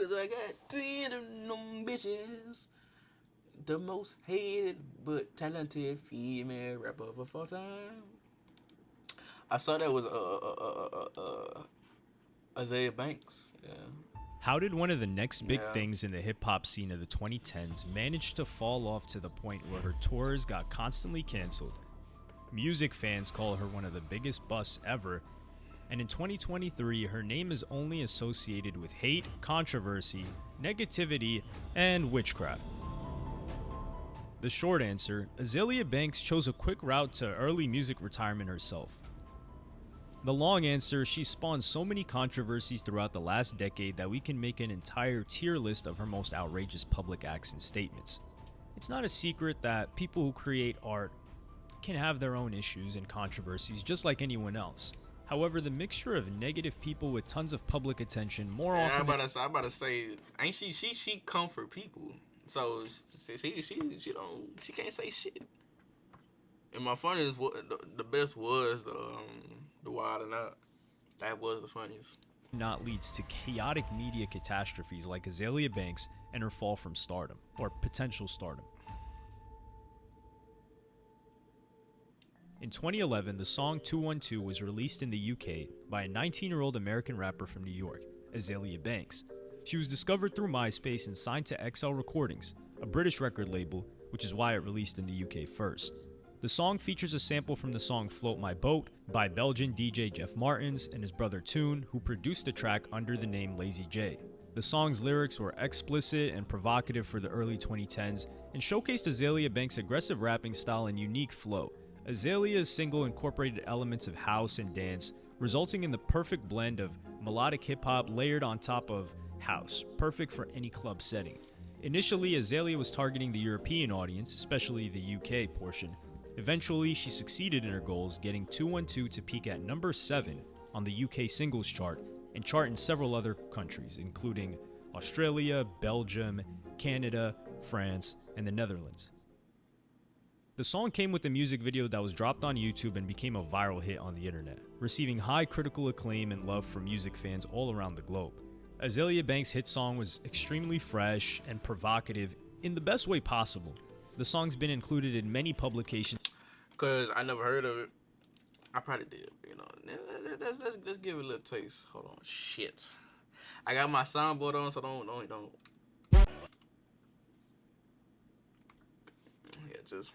Cause I got 10 of them bitches. The most hated but talented female rapper of all time. I saw that was Isaiah Banks. Yeah. How did one of the next big Yeah. things in the hip hop scene of the 2010s manage to fall off to the point where her tours got constantly canceled? Music fans call her one of the biggest busts ever, and in 2023, her name is only associated with hate, controversy, negativity, and witchcraft. The short answer, Azealia Banks chose a quick route to early music retirement herself. The long answer, she spawned so many controversies throughout the last decade that we can make an entire tier list of her most outrageous public acts and statements. It's not a secret that people who create art can have their own issues and controversies just like anyone else. However, the mixture of negative people with tons of public attention more often I'm about to say, ain't she comfort people. So she can't say shit. And my funniest, the best was the Wild and Out. That was the funniest. not leads to chaotic media catastrophes like Azealia Banks and her fall from stardom, or potential stardom. In 2011, the song 212 was released in the UK by a 19-year-old American rapper from New York, Azealia Banks. She was discovered through MySpace and signed to XL Recordings, a British record label, which is why it released in the UK first. The song features a sample from the song Float My Boat by Belgian DJ Jeff Martins and his brother Toon, who produced the track under the name Lazy J. The song's lyrics were explicit and provocative for the early 2010s and showcased Azealia Banks' aggressive rapping style and unique flow. Azalea's single incorporated elements of house and dance, resulting in the perfect blend of melodic hip-hop layered on top of house, perfect for any club setting. Initially, Azealia was targeting the European audience, especially the UK portion. Eventually, she succeeded in her goals, getting 212 to peak at number 7 on the UK singles chart and chart in several other countries, including Australia, Belgium, Canada, France, and the Netherlands. The song came with a music video that was dropped on YouTube and became a viral hit on the internet, receiving high critical acclaim and love from music fans all around the globe. Azealia Banks' hit song was extremely fresh and provocative in the best way possible. The song's been included in many publications. Cause I never heard of it. I probably did, you know. Let's give it a little taste. Hold on, shit. I got my soundboard on, so don't. Yeah, just.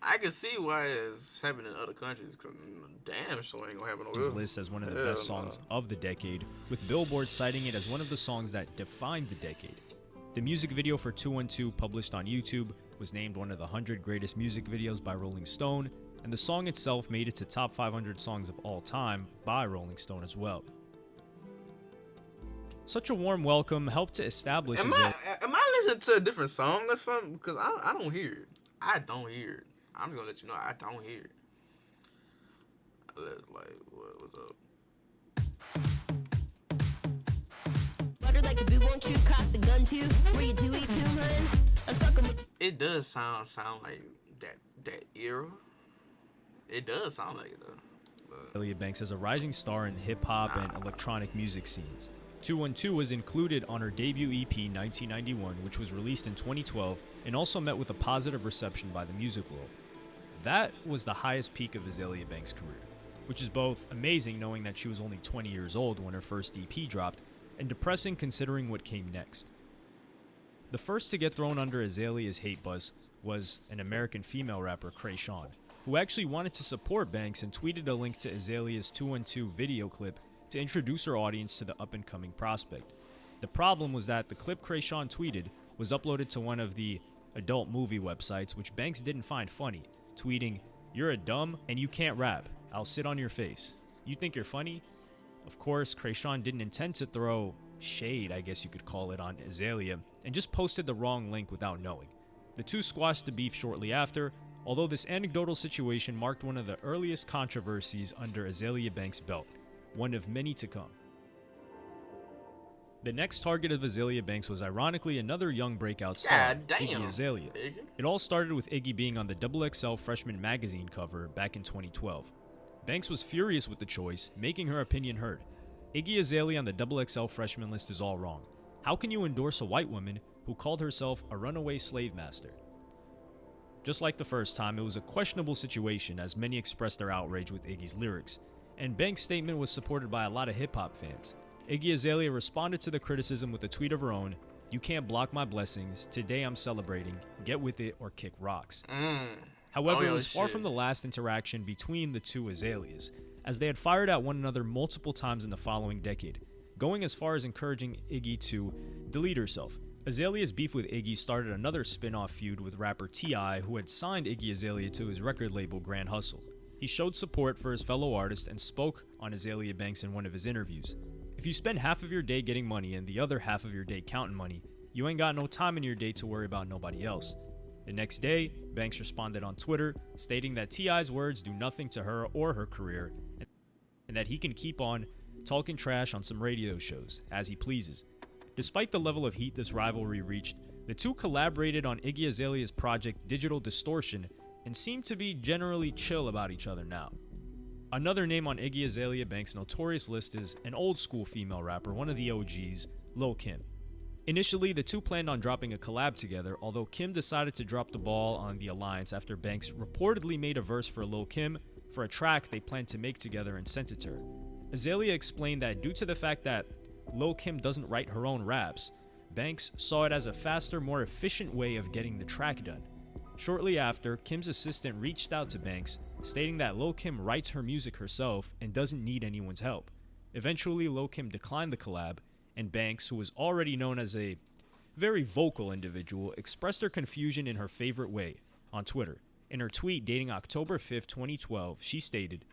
I can see why it's happening in other countries, because damn sure ain't gonna happen over This here. list as one of the best songs of the decade, with Billboard citing it as one of the songs that defined the decade. The music video for 212, published on YouTube, was named one of the 100 greatest music videos by Rolling Stone, and the song itself made it to top 500 songs of all time by Rolling Stone as well. Such a warm welcome helped to establish... Am I listening to a different song or something? Because I don't hear it. I don't hear it. I'm just gonna let you know I don't hear it. Like, what's up? Like a boo, won't you cock the gun too? Where you do eat coon hun? I'm fucking with. It does sound like that era. It does sound like it though. Azealia Banks as a rising star in hip-hop and electronic music scenes. 212 was included on her debut EP 1991, which was released in 2012 and also met with a positive reception by the music world. That was the highest peak of Azealia Banks' career, which is both amazing knowing that she was only 20 years old when her first EP dropped, and depressing considering what came next. The first to get thrown under Azalea's hate bus was an American female rapper, Kreayshawn, who actually wanted to support Banks and tweeted a link to Azalea's 212 video clip to introduce her audience to the up-and-coming prospect. The problem was that the clip Kreayshawn tweeted was uploaded to one of the adult movie websites, which Banks didn't find funny, tweeting, "You're a dumb and you can't rap. I'll sit on your face. You think you're funny? Of course, Kreayshawn didn't intend to throw shade, I guess you could call it, on Azalea, and just posted the wrong link without knowing. The two squashed the beef shortly after, although this anecdotal situation marked one of the earliest controversies under Azalea Banks' belt, one of many to come. The next target of Azalea Banks was ironically another young breakout star, Iggy Azalea. It all started with Iggy being on the XXL Freshman magazine cover back in 2012. Banks was furious with the choice, making her opinion heard. Iggy Azalea on the XXL Freshman list is all wrong. How can you endorse a white woman who called herself a runaway slave master? Just like the first time, it was a questionable situation as many expressed their outrage with Iggy's lyrics, and Banks' statement was supported by a lot of hip-hop fans. Iggy Azalea responded to the criticism with a tweet of her own: "You can't block my blessings. Today I'm celebrating. Get with it or kick rocks." However, it was far from the last interaction between the two Azaleas, as they had fired at one another multiple times in the following decade, going as far as encouraging Iggy to delete herself. Azalea's beef with Iggy started another spin-off feud with rapper T.I., who had signed Iggy Azalea to his record label Grand Hustle. He showed support for his fellow artist and spoke on Azalea Banks in one of his interviews. "If you spend half of your day getting money and the other half of your day counting money, you ain't got no time in your day to worry about nobody else." The next day, Banks responded on Twitter, stating that T.I.'s words do nothing to her or her career, and that he can keep on talking trash on some radio shows, as he pleases. Despite the level of heat this rivalry reached, the two collaborated on Iggy Azalea's project Digital Distortion, and seem to be generally chill about each other now. Another name on Iggy Azalea Banks' notorious list is an old school female rapper, one of the OGs, Lil' Kim. Initially, the two planned on dropping a collab together, although Kim decided to drop the ball on the alliance after Banks reportedly made a verse for Lil' Kim for a track they planned to make together and sent it to her. Azalea explained that due to the fact that Lil' Kim doesn't write her own raps, Banks saw it as a faster, more efficient way of getting the track done. Shortly after, Kim's assistant reached out to Banks, stating that Lil' Kim writes her music herself and doesn't need anyone's help. Eventually, Lil' Kim declined the collab, and Banks, who was already known as a very vocal individual, expressed her confusion in her favorite way, on Twitter. In her tweet dating October 5, 2012, she stated,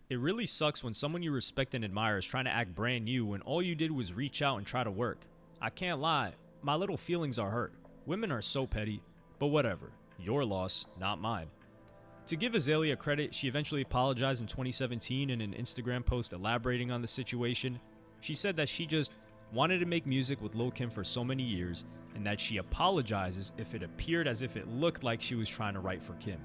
"It really sucks when someone you respect and admire is trying to act brand new when all you did was reach out and try to work. I can't lie, my little feelings are hurt. Women are so petty, but whatever. Your loss, not mine." To give Azalea credit, she eventually apologized in 2017 in an Instagram post elaborating on the situation. She said that she just wanted to make music with Lil' Kim for so many years, and that she apologizes if it appeared as if it looked like she was trying to write for Kim,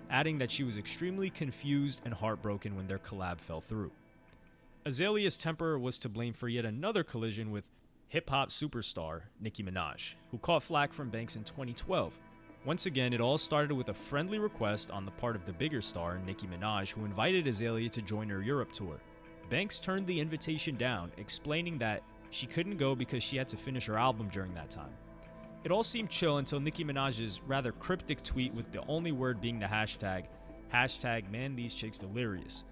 adding that she was extremely confused and heartbroken when their collab fell through. Azalea's temper was to blame for yet another collision with hip-hop superstar Nicki Minaj, who caught flack from Banks in 2012. Once again, it all started with a friendly request on the part of the bigger star, Nicki Minaj, who invited Azalea to join her Europe tour. Banks turned the invitation down, explaining that she couldn't go because she had to finish her album during that time. It all seemed chill until Nicki Minaj's rather cryptic tweet with the only word being the hashtag "man these chicks delirious."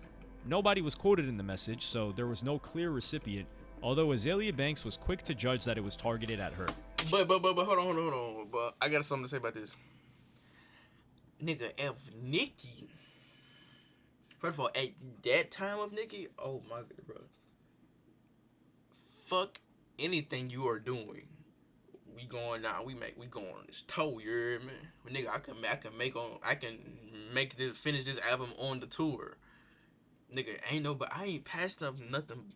Nobody was quoted in the message, so there was no clear recipient, although Azalea Banks was quick to judge that it was targeted at her. But hold on. But I got something to say about this. Nigga, if Nicki, first of all, at that time of Nicki, oh my god, bro. Fuck anything you are doing. We going now. We going on this tour, you hear me? Nigga, I can finish this album on the tour. Nigga, I ain't passing up nothing.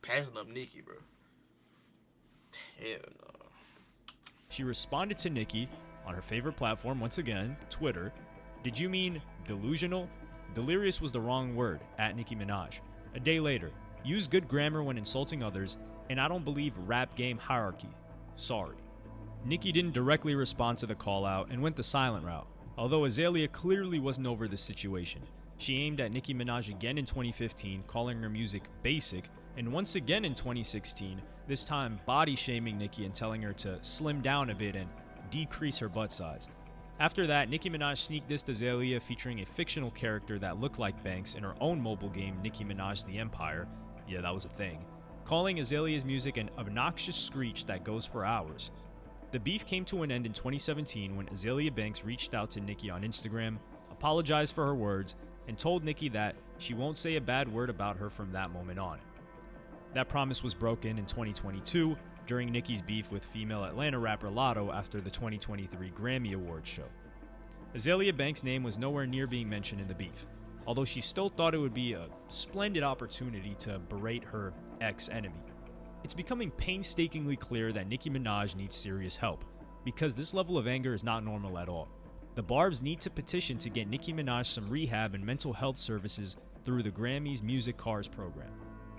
Passing up Nicki, bro. Hell no. She responded to Nicki on her favorite platform, once again, Twitter. "Did you mean delusional? Delirious was the wrong word, at Nicki Minaj." A day later, "Use good grammar when insulting others, and I don't believe rap game hierarchy. Sorry." Nicki didn't directly respond to the call out and went the silent route, although Azalea clearly wasn't over this situation. She aimed at Nicki Minaj again in 2015, calling her music basic, and once again in 2016, this time body-shaming Nicki and telling her to slim down a bit and decrease her butt size. After that, Nicki Minaj sneak dissed Azalea, featuring a fictional character that looked like Banks in her own mobile game, Nicki Minaj the Empire. Yeah, that was a thing. Calling Azalea's music an obnoxious screech that goes for hours. The beef came to an end in 2017 when Azalea Banks reached out to Nicki on Instagram, apologized for her words, and told Nicki that she won't say a bad word about her from that moment on. That promise was broken in 2022 during Nicki's beef with female Atlanta rapper Lotto after the 2023 Grammy Awards show. Azealia Banks' name was nowhere near being mentioned in the beef, although she still thought it would be a splendid opportunity to berate her ex-enemy. It's becoming painstakingly clear that Nicki Minaj needs serious help, because this level of anger is not normal at all. The Barbs need to petition to get Nicki Minaj some rehab and mental health services through the Grammys Music Cars program.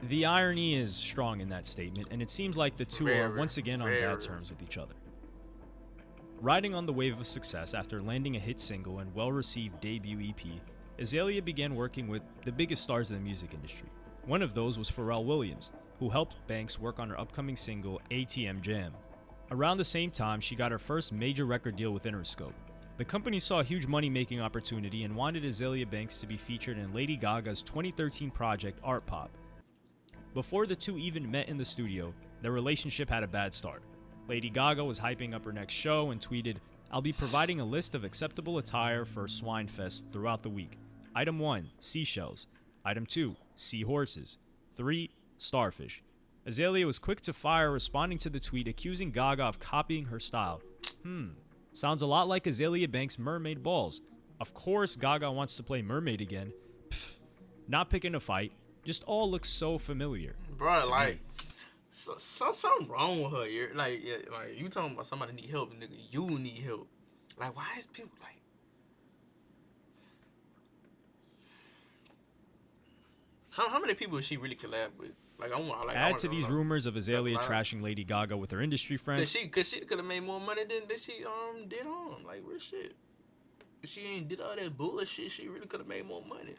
The irony is strong in that statement, and it seems like the two are once again on bad terms with each other. Riding on the wave of success after landing a hit single and well-received debut EP, Azealia began working with the biggest stars in the music industry. One of those was Pharrell Williams, who helped Banks work on her upcoming single, ATM Jam. Around the same time, she got her first major record deal with Interscope. The company saw a huge money-making opportunity and wanted Azealia Banks to be featured in Lady Gaga's 2013 project, Art Pop. Before the two even met in the studio, their relationship had a bad start. Lady Gaga was hyping up her next show and tweeted, "I'll be providing a list of acceptable attire for Swinefest throughout the week. Item 1, seashells. Item 2, seahorses. 3, starfish." Azealia was quick to fire, responding to the tweet accusing Gaga of copying her style. Sounds a lot like Azealia Banks' mermaid balls. Of course Gaga wants to play mermaid again. Not picking a fight. Just all looks so familiar. Bro, like, something wrong with her. Like you talking about somebody need help, nigga. You need help. Like, why is people like? How many people is she really collab with? Like, Add to these rumors of Azealia trashing Lady Gaga with her industry friends. Cause she could have made more money than she did on. Like, real shit. If she ain't did all that bullshit, she really could have made more money.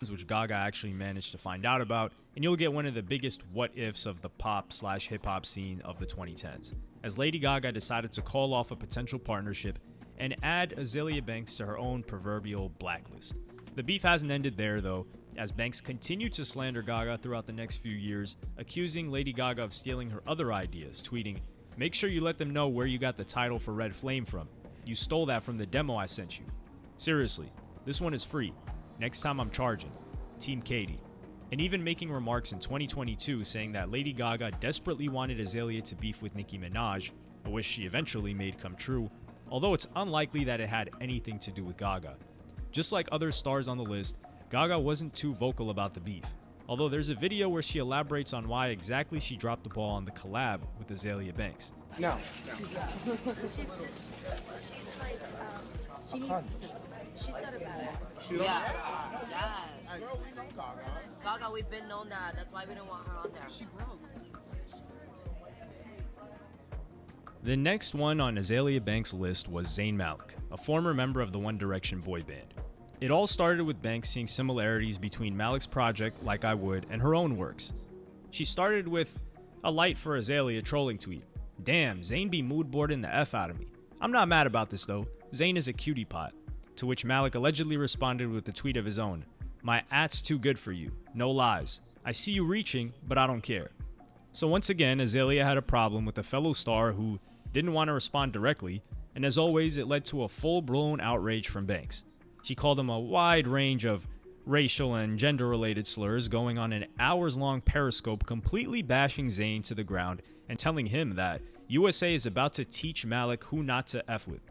Which Gaga actually managed to find out about, and you'll get one of the biggest what-ifs of the pop/hip-hop scene of the 2010s, as Lady Gaga decided to call off a potential partnership and add Azealia Banks to her own proverbial blacklist. The beef hasn't ended there, though, as Banks continued to slander Gaga throughout the next few years, accusing Lady Gaga of stealing her other ideas, tweeting, "Make sure you let them know where you got the title for Red Flame from. You stole that from the demo I sent you. Seriously, this one is free. Next time I'm charging. Team Katie." And even making remarks in 2022 saying that Lady Gaga desperately wanted Azealia to beef with Nicki Minaj, a wish she eventually made come true, although it's unlikely that it had anything to do with Gaga. Just like other stars on the list, Gaga wasn't too vocal about the beef, although there's a video where she elaborates on why exactly she dropped the ball on the collab with Azealia Banks. No. She's got a bad attitude. Yeah. Gaga, we've been known that. That's why we don't want her on there. She broke. The next one on Azealia Banks' list was Zayn Malik, a former member of the One Direction boy band. It all started with Banks seeing similarities between Malik's project, Like I Would, and her own works. She started with a light for Azealia trolling tweet. "Damn, Zayn be moodboarding the F out of me. I'm not mad about this though. Zayn is a cutie pot." To which Malik allegedly responded with a tweet of his own. "My at's too good for you. No lies. I see you reaching, but I don't care." So once again, Azealia had a problem with a fellow star who didn't want to respond directly, and as always, it led to a full-blown outrage from Banks. She called him a wide range of racial and gender-related slurs, going on an hours-long Periscope completely bashing Zayn to the ground and telling him that USA is about to teach Malik who not to F with.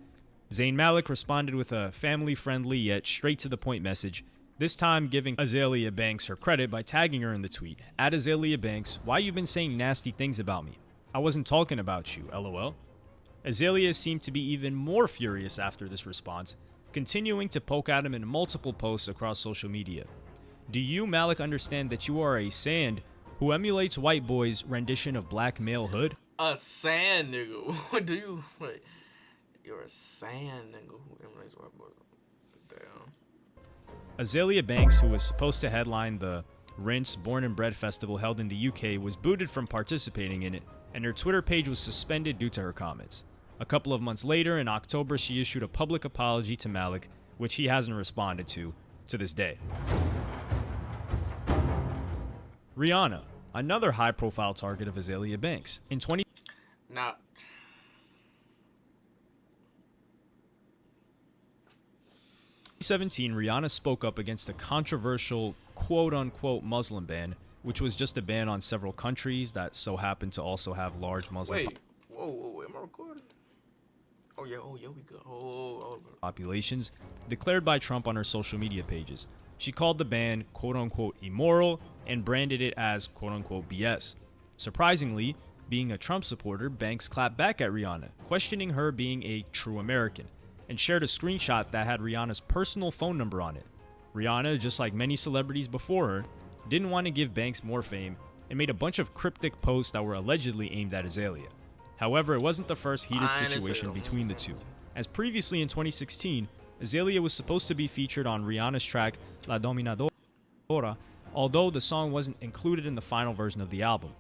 Zayn Malik responded with a family-friendly yet straight-to-the-point message, this time giving Azealia Banks her credit by tagging her in the tweet. "At Azealia Banks, why you been saying nasty things about me? I wasn't talking about you, lol." Azealia seemed to be even more furious after this response, continuing to poke at him in multiple posts across social media. "Do you, Malik, understand that you are a sand who emulates white boys' rendition of black malehood?" A sand nigga. What do you... Wait. You're a sand nigga who emulates white boys. Damn. Azealia Banks, who was supposed to headline the Rinse Born and Bred Festival held in the UK, was booted from participating in it, and her Twitter page was suspended due to her comments. A couple of months later, in October, she issued a public apology to Malik, which he hasn't responded to this day. Rihanna, another high-profile target of Azealia Banks. In 2017, Rihanna spoke up against a controversial quote-unquote Muslim ban, which was just a ban on several countries that so happened to also have large Muslim Wait. Whoa, am I recording? Oh yeah, we go. populations, declared by Trump on her social media pages. She called the ban quote-unquote immoral and branded it as quote-unquote BS. Surprisingly, being a Trump supporter, Banks clapped back at Rihanna, questioning her being a true American, and shared a screenshot that had Rihanna's personal phone number on it. Rihanna, just like many celebrities before her, didn't want to give Banks more fame and made a bunch of cryptic posts that were allegedly aimed at Azalea. However, it wasn't the first heated situation between the two, as previously in 2016, Azalea was supposed to be featured on Rihanna's track La Dominadora, although the song wasn't included in the final version of the album.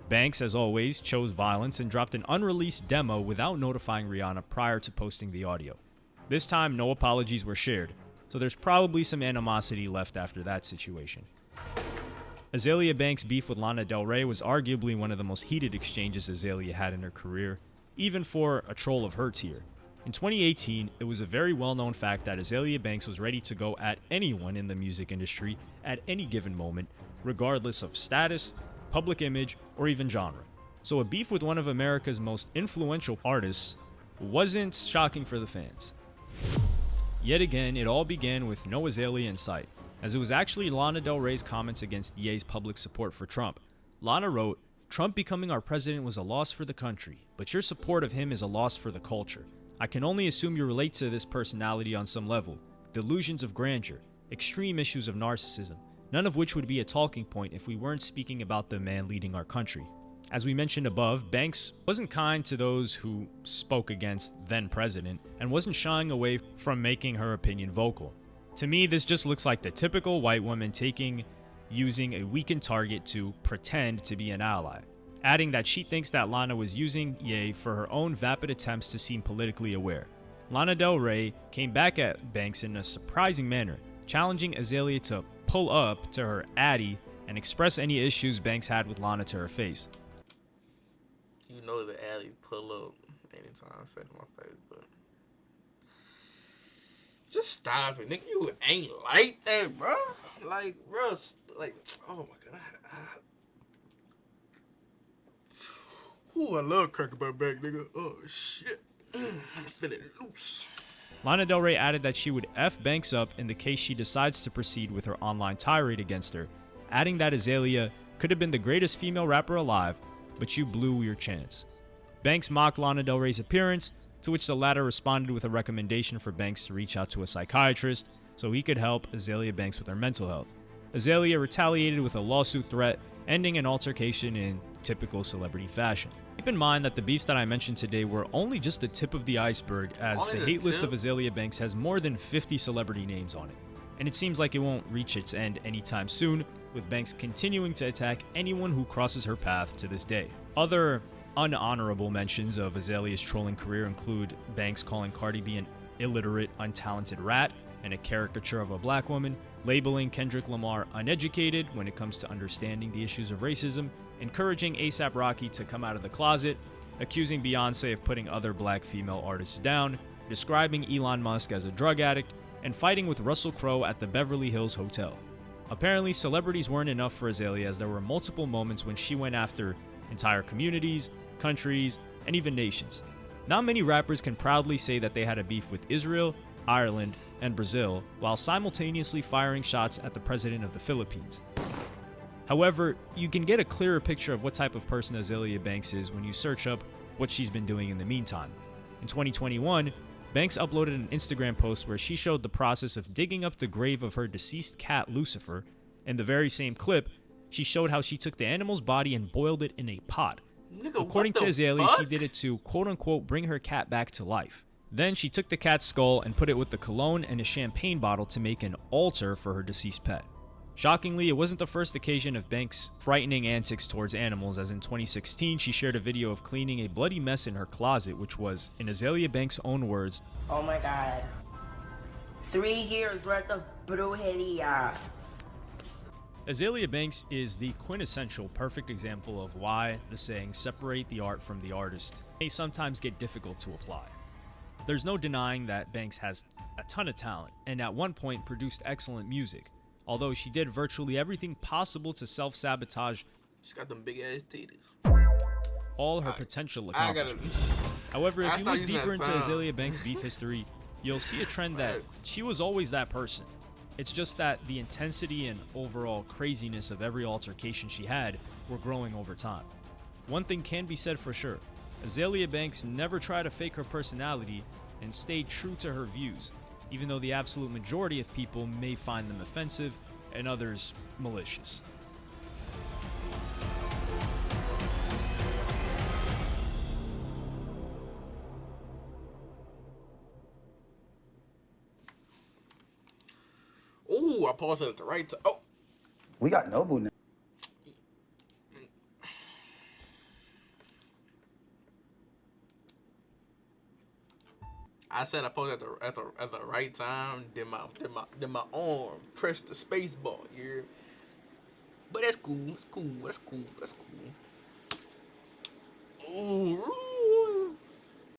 Banks, as always, chose violence and dropped an unreleased demo without notifying Rihanna prior to posting the audio. This time, no apologies were shared, so there's probably some animosity left after that situation. Azalea Banks' beef with Lana Del Rey was arguably one of the most heated exchanges Azalea had in her career, even for a troll of her tier. In 2018, it was a very well-known fact that Azalea Banks was ready to go at anyone in the music industry at any given moment, regardless of status, public image, or even genre. So a beef with one of America's most influential artists wasn't shocking for the fans. Yet again, it all began with no Azalea in sight, as it was actually Lana Del Rey's comments against Ye's public support for Trump. Lana wrote, "Trump becoming our president was a loss for the country, but your support of him is a loss for the culture. I can only assume you relate to this personality on some level. Delusions of grandeur, extreme issues of narcissism, none of which would be a talking point if we weren't speaking about the man leading our country." As we mentioned above, Banks wasn't kind to those who spoke against then-president and wasn't shying away from making her opinion vocal. To me, this just looks like the typical white woman using a weakened target to pretend to be an ally, adding that she thinks that Lana was using Ye for her own vapid attempts to seem politically aware. Lana Del Rey came back at Banks in a surprising manner, challenging Azalea to pull up to her Addy and express any issues Banks had with Lana to her face. You know the alley pull up anytime I say to my face, but just stop it, nigga. You ain't like that, bro. Like, bro, like, oh my god. Ooh, I love cracking my back, nigga. Oh shit, I'm feeling loose. Lana Del Rey added that she would F Banks up in the case she decides to proceed with her online tirade against her, adding that Azalea could have been the greatest female rapper alive, but you blew your chance. Banks mocked Lana Del Rey's appearance, to which the latter responded with a recommendation for Banks to reach out to a psychiatrist so he could help Azalea Banks with her mental health. Azalea retaliated with a lawsuit threat, ending an altercation in typical celebrity fashion. Keep in mind that the beefs that I mentioned today were only just the tip of the iceberg, as the hate list of Azalea Banks has more than 50 celebrity names on it. And it seems like it won't reach its end anytime soon, with Banks continuing to attack anyone who crosses her path to this day. Other unhonorable mentions of Azalea's trolling career include Banks calling Cardi B an illiterate, untalented rat and a caricature of a black woman, labeling Kendrick Lamar uneducated when it comes to understanding the issues of racism, encouraging A$AP Rocky to come out of the closet, accusing Beyonce of putting other black female artists down, describing Elon Musk as a drug addict, and fighting with Russell Crowe at the Beverly Hills Hotel. Apparently, celebrities weren't enough for Azalea, as there were multiple moments when she went after entire communities, countries, and even nations. Not many rappers can proudly say that they had a beef with Israel, Ireland, and Brazil, while simultaneously firing shots at the president of the Philippines. However, you can get a clearer picture of what type of person Azalea Banks is when you search up what she's been doing in the meantime. In 2021, Banks uploaded an Instagram post where she showed the process of digging up the grave of her deceased cat Lucifer. In the very same clip, she showed how she took the animal's body and boiled it in a pot. Nigga, according to Azalea, she did it to quote-unquote bring her cat back to life. Then she took the cat's skull and put it with the cologne and a champagne bottle to make an altar for her deceased pet. Shockingly, it wasn't the first occasion of Banks' frightening antics towards animals, as in 2016 she shared a video of cleaning a bloody mess in her closet, which was, in Azalea Banks' own words, "Oh my god. 3 years worth of brujeria." Azalea Banks is the quintessential perfect example of why the saying "separate the art from the artist" may sometimes get difficult to apply. There's no denying that Banks has a ton of talent and at one point produced excellent music. although she did virtually everything possible to self-sabotage She got them big ass titties. all her potential I gotta. accomplishments. However, I if you start look using that deeper into sound. Azalea Banks' beef history, you'll see a trend that Facts. she was always that person. It's just that the intensity and overall craziness of every altercation she had were growing over time. One thing can be said for sure: Azalea Banks never tried to fake her personality and stayed true to her views, even though the absolute majority of people may find them offensive and others malicious. Ooh, I paused it at the right time. Oh, We got Nobu now. I said I paused at the right time. Then my arm pressed the space bar. Yeah. But that's cool. That's cool. That's cool. That's cool.